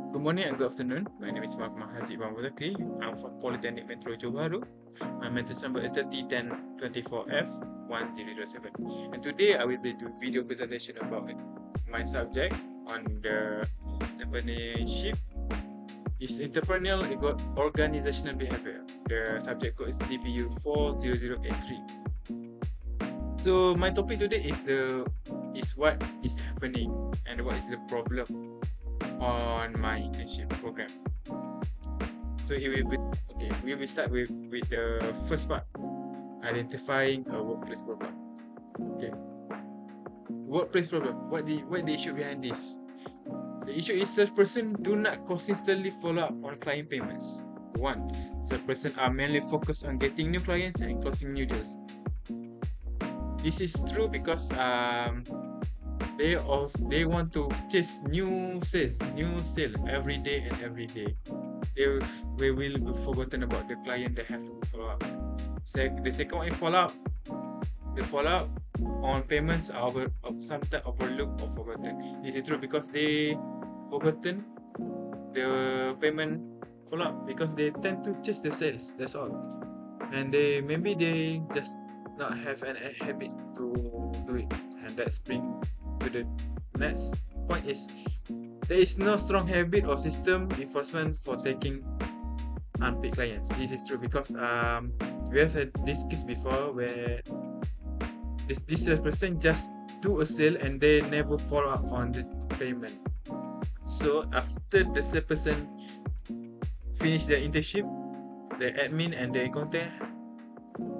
Good morning and good afternoon. My name is Mohd Zakry. I'm from Polytechnic Metro Johor. My matrix number is 301024F1007. And today I will be doing video presentation about my subject on the entrepreneurship is entrepreneurial organizational behavior. The subject code is DPU 40083. So my topic today is what is happening and what is the problem on my internship program. So it will be okay. We will start with the first part, identifying a workplace problem. Okay, workplace problem. What the issue behind this? The issue is salesperson do not consistently follow up on client payments. One, salesperson are mainly focused on getting new clients and closing new deals. This is true because they want to chase new sale every day and every day. They will be forgotten about the client they have to follow up. The second one is follow up. The follow up on payments are sometimes overlooked or forgotten. This is true because they forgotten the payment follow up because they tend to chase the sales. That's all, and they just not have a habit to do it, and that's bring to the next point is there is no strong habit or system enforcement for taking unpaid clients. This is true because we have had this case before where this salesperson just do a sale and they never follow up on the payment. So after the salesperson finish their internship, the admin and the accountant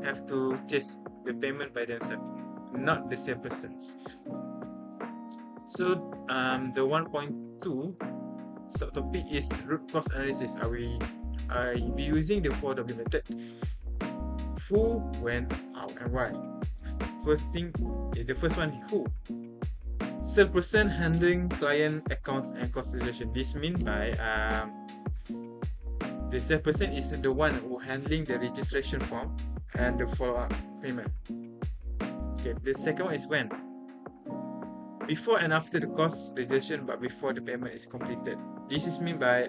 have to chase the payment by themselves, not the salespersons. So the 1.2 subtopic is root cause analysis. I will be using the 4W method. Who, when, how, and why. The first one, who. Salesperson handling client accounts and consideration. This means by the salesperson is the one who handling the registration form and the follow-up payment. Okay, the second one is when. Before and after the cost registration, but before the payment is completed. This is mean by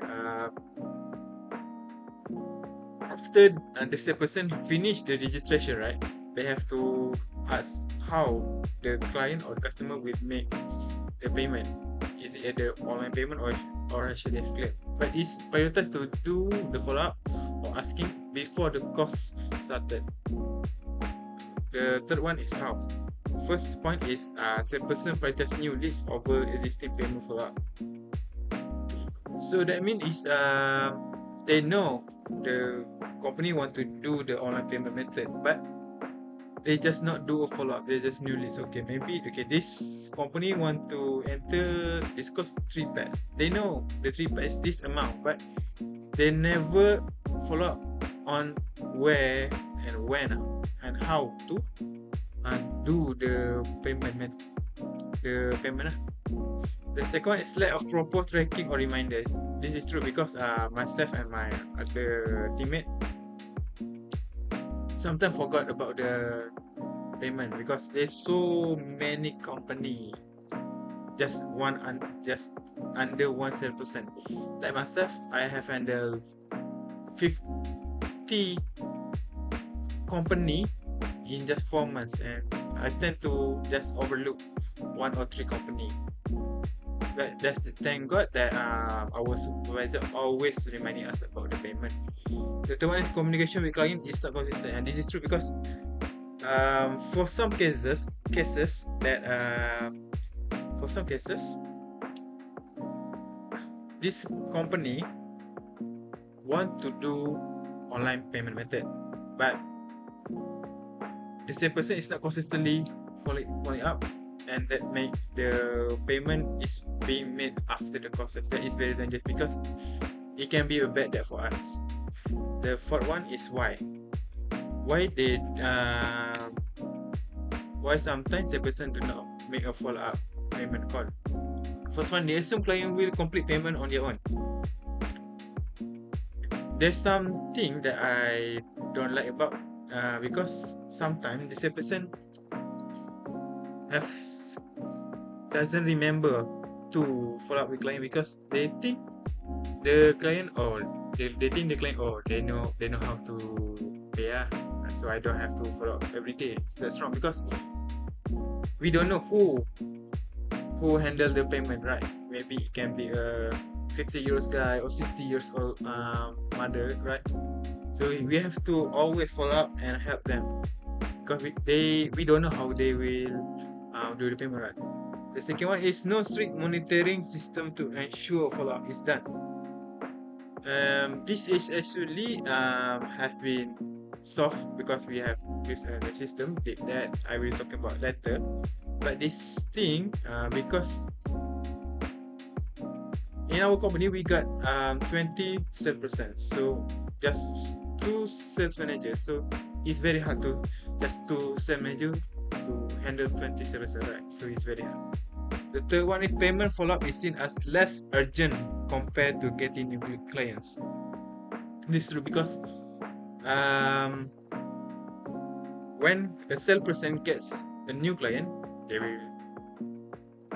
after the salesperson finish the registration, right? They have to ask how the client or the customer will make the payment. Is it the online payment or should they claim? But it's prioritized to do the follow-up or asking before the cost started. The third one is how. First point is salesperson prioritize new leads over existing payment follow-up. So that means is they know the company want to do the online payment method, but they just not do a follow-up. They just new leads. Okay, maybe this company want to enter this cost 3 packs. They know the 3 packs this amount, but they never follow up on where and when and how to do the payment. The second one is lack of proper tracking or reminder. This is true because myself and my other teammate sometimes forgot about the payment because there's so many company just under one salesperson. Like myself, I have handled 50 company in just 4 months, and I tend to just overlook 1 or 3 company. But thank God that our supervisor always reminding us about the payment. The third one is communication with client is not consistent, and this is true because for some cases this company want to do online payment method, but the same person is not consistently following up, and that make the payment is being made after the process. That is very dangerous because it can be a bad debt for us. The fourth one is why sometimes the person do not make a follow-up payment call. First one, they assume client will complete payment on their own. There's something that I don't like about because sometimes the person doesn't remember to follow up with client because they think the client, or they think the client, they know how to pay, so I don't have to follow up every day. That's wrong, because we don't know who handle the payment, right? Maybe it can be a 50 years guy or 60 years old mother, right? So we have to always follow up and help them, because we don't know how they will do the payment, right? The second one is no strict monitoring system to ensure follow up is done. This is actually have been solved because we have used the system that I will talk about later. But this thing, because in our company we got 20 sales%, so just 2 sales managers, so it's very hard to just 2 sales manager to handle 20 sales%, right? So it's very hard. The third one is payment follow-up is seen as less urgent compared to getting new clients. This is true because um, when a salesperson gets a new client, they will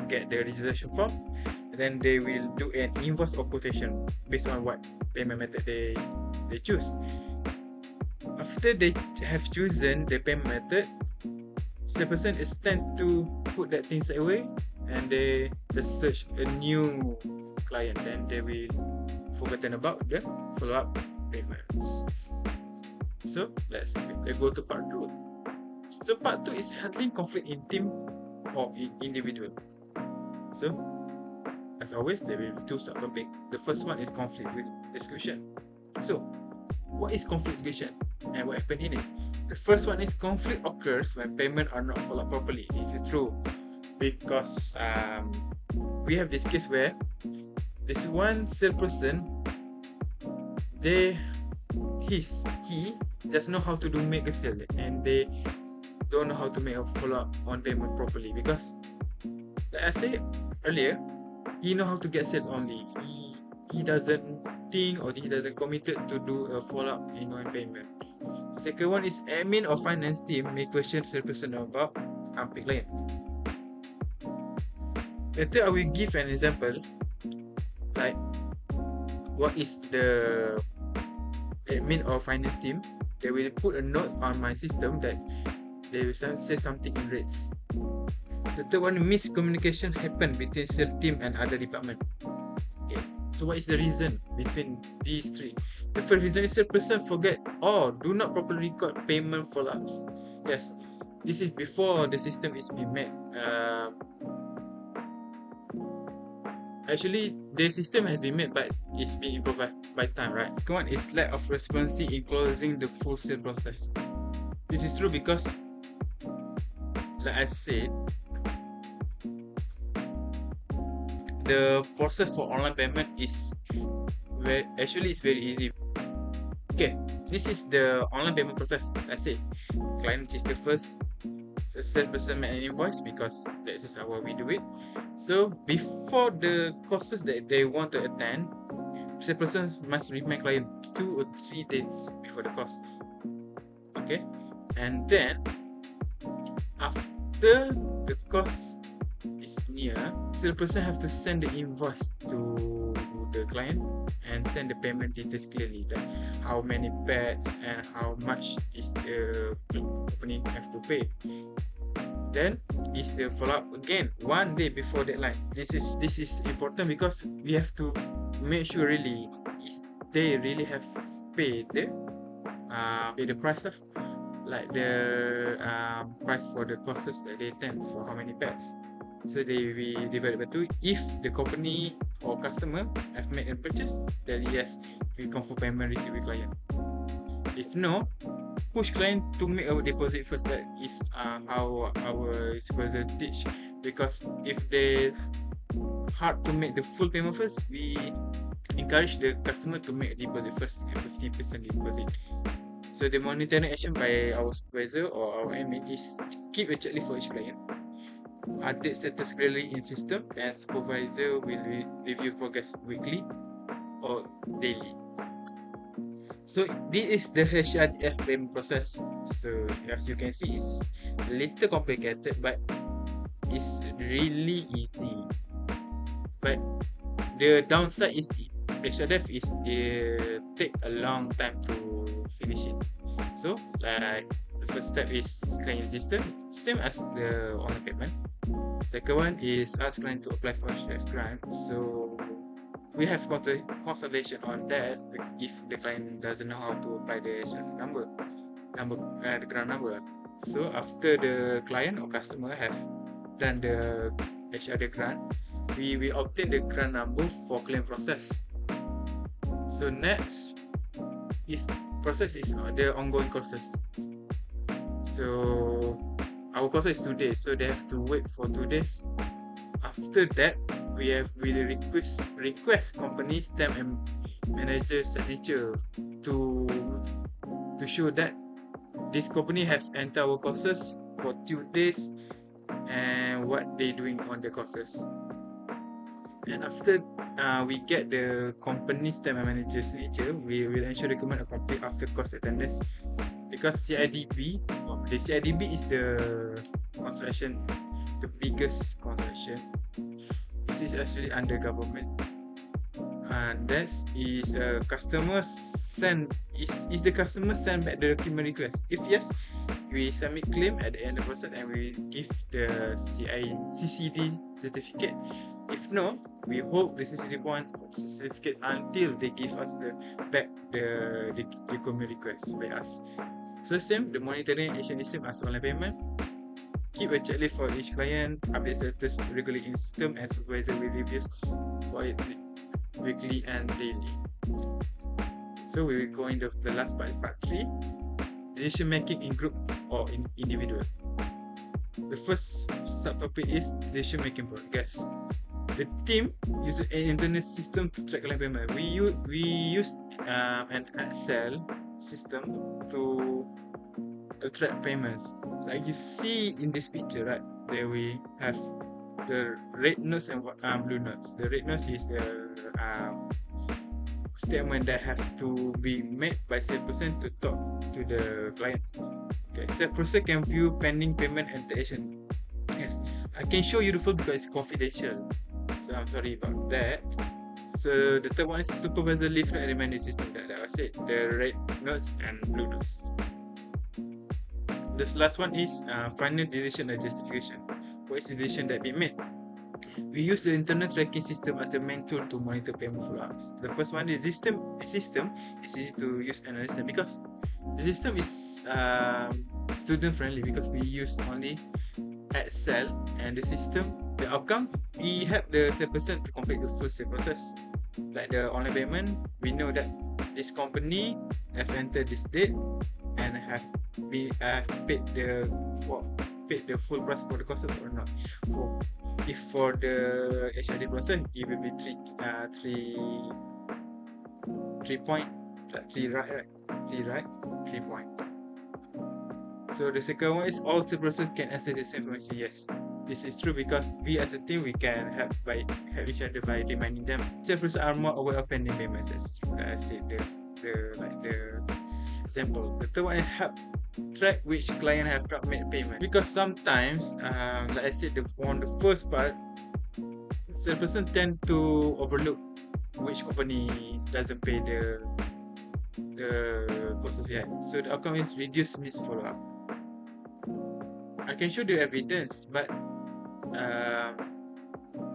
get the registration form, and then they will do an invoice or quotation based on what payment method they choose. After they have chosen the payment method, salesperson is tend to put that things away, and they just search a new client. Then they will forgotten about the follow-up payments. So let's go to part 2. So part 2 is handling conflict in team or in individual. So as always, there will be 2 subtopics. The first one is conflict description. So what is conflict description and what happened in it? The first one is conflict occurs when payment are not followed properly. This is true because we have this case where this one salesperson, he just know how to make a sale, and they don't know how to make a follow-up on payment properly, because like I said earlier, he know how to get sale only. He doesn't think, or he doesn't committed to do a follow-up in one payment. Second one is admin or finance team may question salesperson about unpaid client. Later I will give an example, like what is the admin or finance team. They will put a note on my system that they will say something in rates. The third one, miscommunication happened between sales team and other department. Okay, so what is the reason between these three? The first reason is salesperson forget or do not properly record payment follow-ups. Yes, this is before the system is being made. Actually, the system has been made, but it's being improved by time, right? Second one is lack of responsibility in closing the full sale process. This is true because, like I said, the process for online payment is it's very easy. Okay, this is the online payment process. Let's say client is the first salesperson make an invoice, because that is how we do it. So before the courses that they want to attend, salesperson must remind client 2 or 3 days before the course. Okay, and then after the course is near, salesperson have to send the invoice to the client and send the payment details clearly, that how many pets and how much is the company have to pay. Then is the follow-up again 1 day before deadline. This is important because we have to make sure really they really have paid the price, like the price for the courses that they attend for how many pets. So they will divide by 2. If the company or customer have made a purchase, then yes, we confirm payment received with client. If no, push client to make a deposit first. That is how our supervisor teach, because if they hard to make the full payment first, we encourage the customer to make a deposit first, a 50% deposit. So the monitoring action by our supervisor or our admin is keep a checklist for each client, update status clearly in system, and supervisor will review progress weekly or daily. So this is the HRDF payment process. So as you can see, it's a little complicated, but it's really easy. But the downside is HR dev is take a long time to finish it. So like the first step is client register, same as the online payment. Second one is ask client to apply for chef grant. So we have got a consultation on that if the client doesn't know how to apply the chef the grant number. So after the client or customer have done the HRD grant, we obtain the grant number for claim process. So next is process is the ongoing process. So our course is 2 days, so they have to wait for 2 days. After that, we request company stamp and manager signature to show that this company have entered our courses for 2 days and what they doing on the courses. And after we get the company stamp and manager signature, we will ensure the document are complete after course attendance. Because the CIDB is the construction, the biggest construction. This is actually under government, and that is customer send is the customer send back the document request. If yes, we submit claim at the end of the process and we give the CCD certificate. If no, we hold the CCD one certificate until they give us the document request by us. So same, the monitoring action is same as online payment. Keep a checklist for each client, update status regularly in system, and supervisor will reviews for it weekly and daily. So we will go in the last part is part 3, decision making in group or in individual. The first subtopic is decision making progress. The team uses an internal system to track client payment. We use an Excel system to track payments. Like you see in this picture, right? There we have the red notes and blue notes. The red notes is the statement that have to be made by salesperson to talk to the client. Okay, salesperson can view pending payment and action. Yes, I can show you the full because it's confidential. So I'm sorry about that. So the third one is supervisor leave note and reminder system that I said, the red notes and blue notes. This last one is final decision and justification. What is the decision that we made? We use the internal tracking system as the main tool to monitor payment follow-ups. The first one is the system is easy to use and understand because the system is student friendly because we use only Excel, and the system, the outcome, we help the salesperson to complete the full sales process. Like the online payment, we know that this company have entered this date and have paid the full price for the courses or not. For the HRD process, it will be 3 point, like 3 point. So the second one is all the process can access the same information. Yes, this is true because we as a team we can help each other by reminding them. Sales process are more aware of pending payments. As I said, the example. The third one help track which client have not made payment because sometimes, like I said, on the first part, salesperson tend to overlook which company doesn't pay the courses yet. So the outcome is reduce missed follow-up. I can show the evidence, but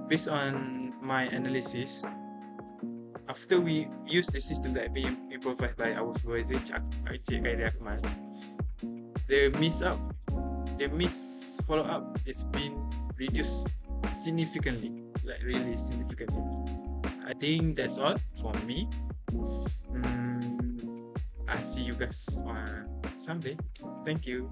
based on my analysis, after we use the system that we provide by our supervisor, Zakry, the miss follow-up is been reduced significantly, like really significantly. I think that's all for me. I'll see you guys on someday. Thank you.